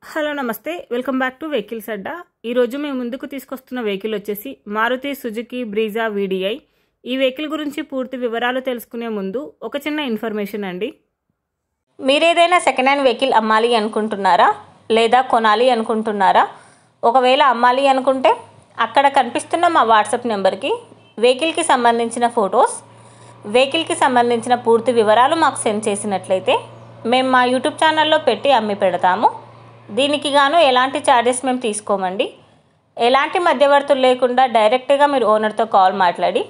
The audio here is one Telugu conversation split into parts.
హలో నమస్తే వెల్కమ్ బ్యాక్ టు వెహికల్స్ అడ్డా. ఈరోజు మేము ముందుకు తీసుకొస్తున్న వెహికల్ వచ్చేసి మారుతి సుజుకి బ్రీజా వీడిఐ. ఈ వెహికల్ గురించి పూర్తి వివరాలు తెలుసుకునే ముందు ఒక చిన్న ఇన్ఫర్మేషన్ అండి. మీరేదైనా సెకండ్ హ్యాండ్ వెహికల్ అమ్మాలి అనుకుంటున్నారా లేదా కొనాలి అనుకుంటున్నారా? ఒకవేళ అమ్మాలి అనుకుంటే అక్కడ కనిపిస్తున్న మా వాట్సాప్ నెంబర్కి వెహికల్కి సంబంధించిన ఫొటోస్, వెహికల్కి సంబంధించిన పూర్తి వివరాలు మాకు సెండ్ చేసినట్లయితే మేము మా యూట్యూబ్ ఛానల్లో పెట్టి అమ్మి పెడతాము. దీనికి గాను ఎలాంటి ఛార్జెస్ మేము తీసుకోమండి. ఎలాంటి మధ్యవర్తులు లేకుండా డైరెక్ట్గా మీరు ఓనర్తో కాల్ మాట్లాడి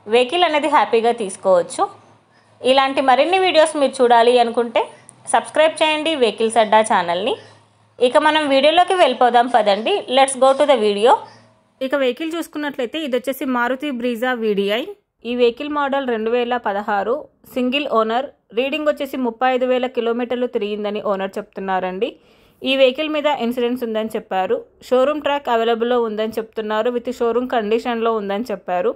వెహికల్ అనేది హ్యాపీగా తీసుకోవచ్చు. ఇలాంటి మరిన్ని వీడియోస్ మీరు చూడాలి అనుకుంటే సబ్స్క్రైబ్ చేయండి వెహికల్స్ అడ్డా ఛానల్ని. ఇక మనం వీడియోలోకి వెళ్ళిపోదాం పదండి. Let's go to the video. ఇక వెహికల్ చూసుకున్నట్లయితే ఇది వచ్చేసి మారుతి బ్రీజా వీడిఐ. ఈ vehicle model 2016, single owner. Reading వచ్చేసి 35,000 కిలోమీటర్లు తిరిగిందని ఓనర్ చెప్తున్నారండి. ఈ వెహికల్ మీద ఇన్సూరెన్స్ ఉందని చెప్పారు. షోరూమ్ ట్రాక్ అవైలబుల్లో ఉందని చెప్తున్నారు. విత్ షోరూమ్ కండిషన్లో ఉందని చెప్పారు.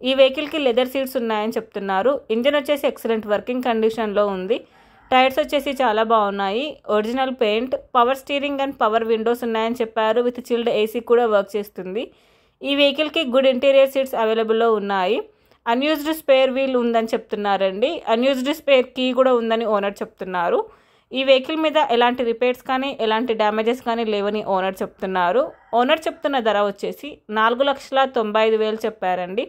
ఈ వెహికల్కి లెదర్ సీట్స్ ఉన్నాయని చెప్తున్నారు. ఇంజన్ వచ్చేసి ఎక్సలెంట్ వర్కింగ్ కండిషన్లో ఉంది. టైర్స్ వచ్చేసి చాలా బాగున్నాయి. Original paint, power steering and power Windows ఉన్నాయని చెప్పారు. విత్ చిల్డ్ ఏసీ కూడా వర్క్ చేస్తుంది. ఈ వెహికల్కి గుడ్ ఇంటీరియర్ సీట్స్ అవైలబుల్లో ఉన్నాయి. అన్యూజ్డ్ స్పేర్ వీల్ ఉందని చెప్తున్నారండి. అన్యూజ్డ్ స్పేర్ కీ కూడా ఉందని ఓనర్ చెప్తున్నారు. ఈ వెహికల్ మీద ఎలాంటి రిపేర్స్ కానీ ఎలాంటి డ్యామేజెస్ కానీ లేవని ఓనర్ చెప్తున్నారు. ఓనర్ చెప్తున్న ధర వచ్చేసి 4,95,000 చెప్పారండి.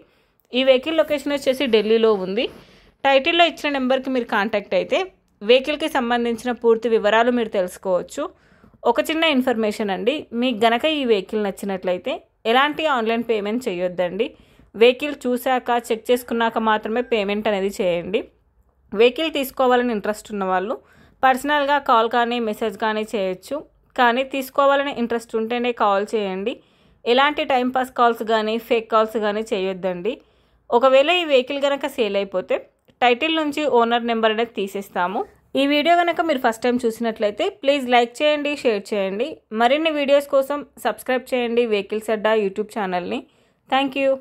ఈ వెహికల్ లొకేషన్ వచ్చేసి ఢిల్లీలో ఉంది. టైటిల్లో ఇచ్చిన నెంబర్కి మీరు కాంటాక్ట్ అయితే వెహికల్కి సంబంధించిన పూర్తి వివరాలు మీరు తెలుసుకోవచ్చు. ఒక చిన్న ఇన్ఫర్మేషన్ అండి, మీకు గనక ఈ వెహికల్ నచ్చినట్లయితే ఎలాంటి ఆన్లైన్ పేమెంట్ చేయొద్దండి. వెహికల్ చూశాక చెక్ చేసుకున్నాక మాత్రమే పేమెంట్ అనేది చేయండి. వెహికల్ తీసుకోవాలని ఇంట్రెస్ట్ ఉన్న వాళ్ళు పర్సనల్గా కాల్ కానీ మెసేజ్ కానీ చేయొచ్చు. కానీ తీసుకోవాలని ఇంట్రెస్ట్ ఉంటేనే కాల్ చేయండి. ఎలాంటి టైంపాస్ కాల్స్ కానీ ఫేక్ కాల్స్ కానీ చేయొద్దండి. ఒకవేళ ఈ వెహికల్ కనుక సేల్ అయిపోతే టైటిల్ నుంచి ఓనర్ నెంబర్ అనేది తీసేస్తాము. ఈ వీడియో కనుక మీరు ఫస్ట్ టైం చూసినట్లయితే ప్లీజ్ లైక్ చేయండి, షేర్ చేయండి. మరిన్ని వీడియోస్ కోసం సబ్స్క్రైబ్ చేయండి వెహికల్స్ అడ్డా యూట్యూబ్ ఛానల్ని. Thank you.